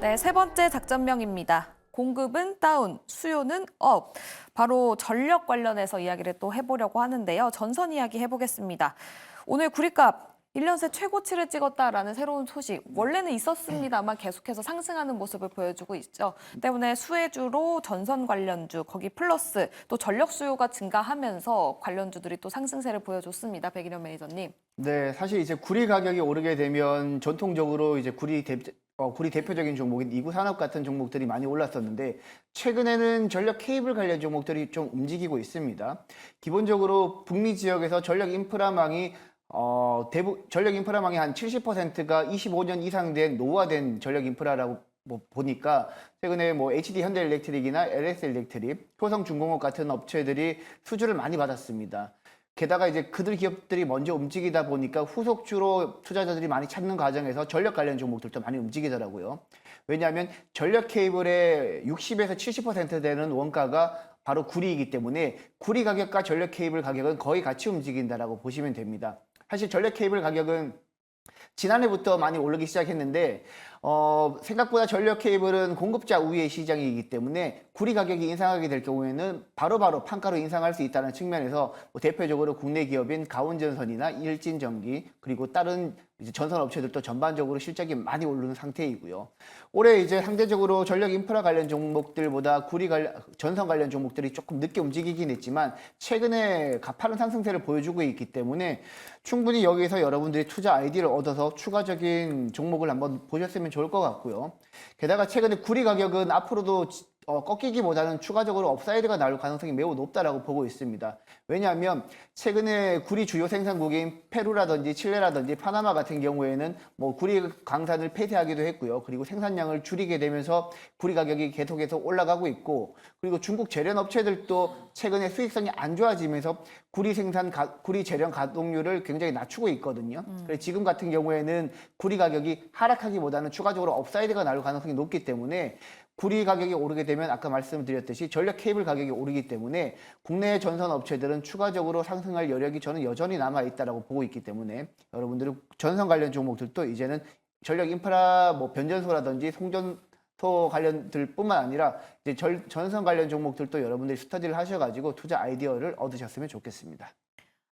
네, 세 번째 작전명입니다. 공급은 다운, 수요는 업. 바로 전력 관련해서 이야기를 또 해보려고 하는데요. 전선 이야기 해보겠습니다. 오늘 구리값 1년 새 최고치를 찍었다라는 새로운 소식. 원래는 있었습니다만 계속해서 상승하는 모습을 보여주고 있죠. 때문에 수혜주로 전선 관련주, 거기 플러스 또 전력 수요가 증가하면서 관련주들이 또 상승세를 보여줬습니다. 백인현 매니저님. 네, 사실 이제 구리 가격이 오르게 되면 전통적으로 이제 구리 대표적인 종목인 이구 산업 같은 종목들이 많이 올랐었는데 최근에는 전력 케이블 관련 종목들이 좀 움직이고 있습니다. 기본적으로 북미 지역에서 전력 인프라망이 전력 인프라망의 한 70%가 25년 이상 된 노후화된 전력 인프라라고 보니까 최근에 HD 현대일렉트릭이나 LS일렉트릭, 효성중공업 같은 업체들이 수주를 많이 받았습니다. 게다가 이제 그들 기업들이 먼저 움직이다 보니까 후속주로 투자자들이 많이 찾는 과정에서 전력 관련 종목들도 많이 움직이더라고요. 왜냐하면 전력 케이블의 60에서 70% 되는 원가가 바로 구리이기 때문에 구리 가격과 전력 케이블 가격은 거의 같이 움직인다라고 보시면 됩니다. 사실 전력 케이블 가격은 지난해부터 많이 오르기 시작했는데 생각보다 전력 케이블은 공급자 우위의 시장이기 때문에 구리 가격이 인상하게 될 경우에는 바로바로 판가로 인상할 수 있다는 측면에서 대표적으로 국내 기업인 가온전선이나 일진전기 그리고 다른 이제 전선 업체들도 전반적으로 실적이 많이 오르는 상태이고요. 올해 이제 상대적으로 전력 인프라 관련 종목들보다 전선 관련 종목들이 조금 늦게 움직이긴 했지만 최근에 가파른 상승세를 보여주고 있기 때문에 충분히 여기서 여러분들이 투자 아이디어를 얻어서 추가적인 종목을 한번 보셨으면 좋을 것 같고요. 게다가 최근에 구리 가격은 앞으로도 꺾이기보다는 추가적으로 업사이드가 나올 가능성이 매우 높다라고 보고 있습니다. 왜냐하면 최근에 구리 주요 생산국인 페루라든지 칠레라든지 파나마 같은 경우에는 구리 광산을 폐쇄하기도 했고요. 그리고 생산량을 줄이게 되면서 구리 가격이 계속해서 올라가고 있고, 그리고 중국 제련 업체들도 최근에 수익성이 안 좋아지면서 구리 제련 가동률을 굉장히 낮추고 있거든요. 그래서 지금 같은 경우에는 구리 가격이 하락하기보다는 추가적으로 업사이드가 나올 가능성이 높기 때문에 구리 가격이 오르게 되면 아까 말씀드렸듯이 전력 케이블 가격이 오르기 때문에 국내 전선 업체들은 추가적으로 상승할 여력이 저는 여전히 남아있다고 보고 있기 때문에 여러분들은 전선 관련 종목들도 이제는 전력 인프라 변전소라든지 송전소 관련들 뿐만 아니라 이제 전선 관련 종목들도 여러분들이 스터디를 하셔가지고 투자 아이디어를 얻으셨으면 좋겠습니다.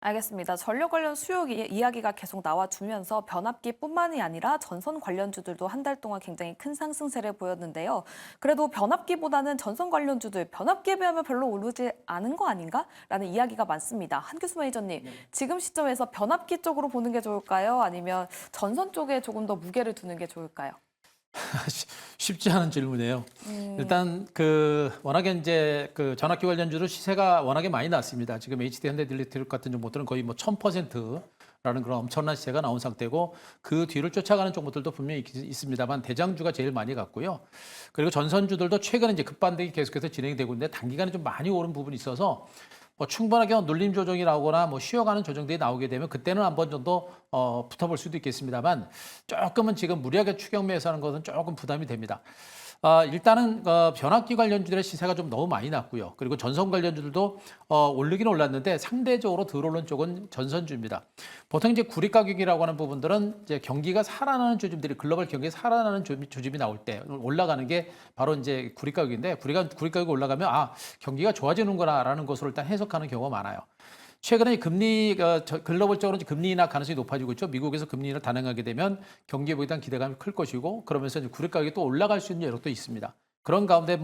알겠습니다. 전력 관련 수요 이야기가 계속 나와주면서 변압기뿐만이 아니라 전선 관련주들도 한 달 동안 굉장히 큰 상승세를 보였는데요. 그래도 변압기보다는 전선 관련주들, 변압기에 비하면 별로 오르지 않은 거 아닌가라는 이야기가 많습니다. 한규수 매니저님, 지금 시점에서 변압기 쪽으로 보는 게 좋을까요? 아니면 전선 쪽에 조금 더 무게를 두는 게 좋을까요? 쉽지 않은 질문이에요. 일단 워낙에 이제 전압기 관련주로 시세가 워낙에 많이 났습니다. 지금 HD 현대일렉트릭 같은 종목들은 거의 1000%라는 그런 엄청난 시세가 나온 상태고 그 뒤를 쫓아가는 종목들도 분명히 있습니다만 대장주가 제일 많이 갔고요. 그리고 전선주들도 최근에 이제 급반등이 계속해서 진행이 되고 있는데 단기간에 좀 많이 오른 부분이 있어서 충분하게 눌림 조정이 나오거나 쉬어가는 조정들이 나오게 되면 그때는 한 번 정도 붙어볼 수도 있겠습니다만 조금은 지금 무리하게 추격매수 하는 것은 조금 부담이 됩니다. 일단은 변압기 관련주들의 시세가 좀 너무 많이 났고요. 그리고 전선 관련주들도 오르긴 올랐는데 상대적으로 덜 오른 쪽은 전선주입니다. 보통 이제 구리 가격이라고 하는 부분들은 이제 경기가 살아나는 조짐들이 글로벌 경기가 살아나는 조짐이 나올 때 올라가는 게 바로 이제 구리 가격인데 구리 가격이 올라가면 경기가 좋아지는구나라는 것으로 일단 해석하는 경우가 많아요. 최근에 글로벌적으로 금리 인하 가능성이 높아지고 있죠. 미국에서 금리 인하를 단행하게 되면 경기에 대한 기대감이 클 것이고 그러면서 이제 구리 가격이 또 올라갈 수 있는 여력도 있습니다. 그런 가운데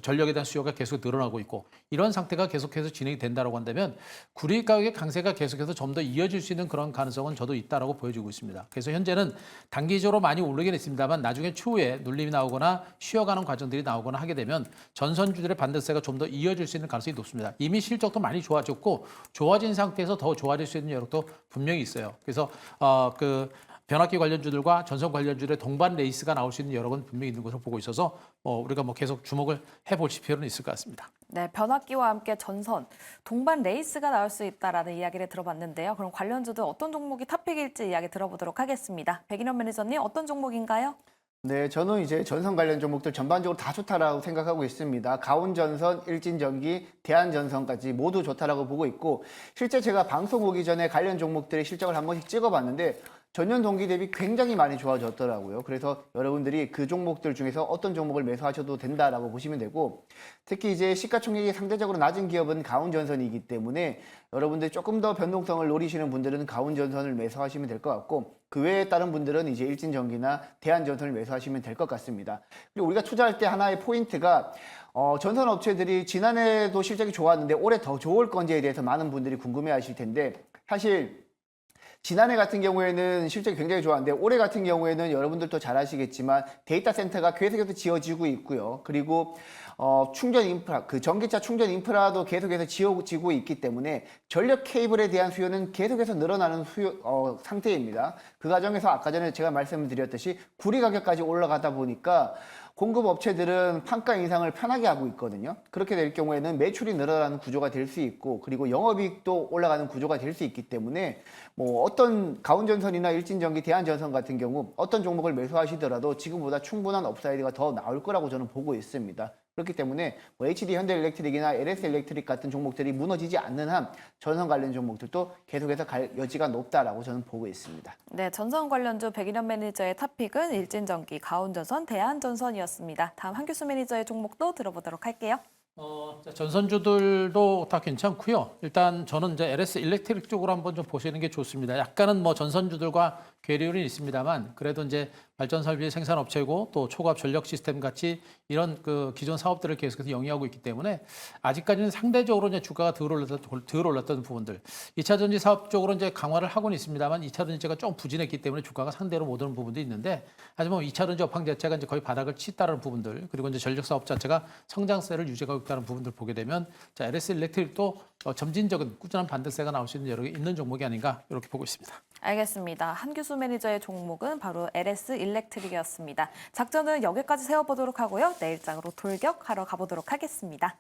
전력에 대한 수요가 계속 늘어나고 있고 이런 상태가 계속해서 진행이 된다고 한다면 구리 가격의 강세가 계속해서 좀 더 이어질 수 있는 그런 가능성은 저도 있다라고 보여지고 있습니다. 그래서 현재는 단기적으로 많이 오르긴 했습니다만 나중에 추후에 눌림이 나오거나 쉬어가는 과정들이 나오거나 하게 되면 전선주들의 반등세가 좀 더 이어질 수 있는 가능성이 높습니다. 이미 실적도 많이 좋아졌고 좋아진 상태에서 더 좋아질 수 있는 여력도 분명히 있어요. 그래서 변압기 관련주들과 전선 관련주들의 동반 레이스가 나올 수 있는 여력은 분명히 있는 것으로 보고 있어서 우리가 계속 주목을 해보실 필요는 있을 것 같습니다. 네, 변압기와 함께 전선, 동반 레이스가 나올 수 있다라는 이야기를 들어봤는데요. 그럼 관련주들 어떤 종목이 탑픽일지 이야기 들어보도록 하겠습니다. 백인현 매니저님, 어떤 종목인가요? 네, 저는 이제 전선 관련 종목들 전반적으로 다 좋다라고 생각하고 있습니다. 가온전선, 일진전기, 대한전선까지 모두 좋다라고 보고 있고 실제 제가 방송 오기 전에 관련 종목들의 실적을 한 번씩 찍어봤는데 전년 동기 대비 굉장히 많이 좋아졌더라고요. 그래서 여러분들이 그 종목들 중에서 어떤 종목을 매수하셔도 된다라고 보시면 되고, 특히 이제 시가총액이 상대적으로 낮은 기업은 가운전선이기 때문에 여러분들이 조금 더 변동성을 노리시는 분들은 가운전선을 매수하시면 될 것 같고, 그 외에 다른 분들은 이제 일진전기나 대한전선을 매수하시면 될 것 같습니다. 그리고 우리가 투자할 때 하나의 포인트가 전선 업체들이 지난해도 실적이 좋았는데 올해 더 좋을 건지에 대해서 많은 분들이 궁금해 하실 텐데, 사실 지난해 같은 경우에는 실적이 굉장히 좋았는데 올해 같은 경우에는 여러분들도 잘 아시겠지만 데이터 센터가 계속해서 지어지고 있고요. 그리고 충전 인프라, 그 전기차 충전 인프라도 계속해서 지어지고 있기 때문에 전력 케이블에 대한 수요는 계속해서 늘어나는 상태입니다. 그 과정에서 아까 전에 제가 말씀드렸듯이 구리 가격까지 올라가다 보니까 공급 업체들은 판가 인상을 편하게 하고 있거든요. 그렇게 될 경우에는 매출이 늘어나는 구조가 될 수 있고, 그리고 영업이익도 올라가는 구조가 될 수 있기 때문에 뭐 어떤 가운전선이나 일진전기, 대한전선 같은 경우 어떤 종목을 매수하시더라도 지금보다 충분한 업사이드가 더 나올 거라고 저는 보고 있습니다. 그렇기 때문에 뭐 HD 현대일렉트릭이나 LS 일렉트릭 같은 종목들이 무너지지 않는 한 전선 관련 종목들도 계속해서 갈 여지가 높다라고 저는 보고 있습니다. 네, 전선 관련주 백일현 매니저의 탑픽은 일진전기, 가온전선, 대한전선이었습니다. 다음 한규수 매니저의 종목도 들어보도록 할게요. 전선주들도 다 괜찮고요. 일단 저는 이제 LS 일렉트릭 쪽으로 한번 좀 보시는 게 좋습니다. 약간은 뭐 전선주들과 괴리는 있습니다만 그래도 이제 발전 설비 생산 업체고 또 초과압 전력 시스템 같이 이런 그 기존 사업들을 계속해서 영위하고 있기 때문에 아직까지는 상대적으로 이제 주가가 덜 올랐던 부분들. 2차 전지 사업 쪽으로 이제 강화를 하고는 있습니다만 2차 전지가 좀 부진했기 때문에 주가가 상대로 못 오는 부분도 있는데, 하지만 2차 전지 업황 자체가 이제 거의 바닥을 치다라는 부분들, 그리고 이제 전력 사업 자체가 성장세를 유지하고 있다는 부분들 보게 되면 자, LS 일렉트릭도 점진적인 꾸준한 반등세가 나올 수 있는 여러 개 있는 종목이 아닌가 이렇게 보고 있습니다. 알겠습니다. 한규수 매니저의 종목은 바로 LS 일렉트릭이었습니다. 작전은 여기까지 세워보도록 하고요. 내일장으로 돌격하러 가보도록 하겠습니다.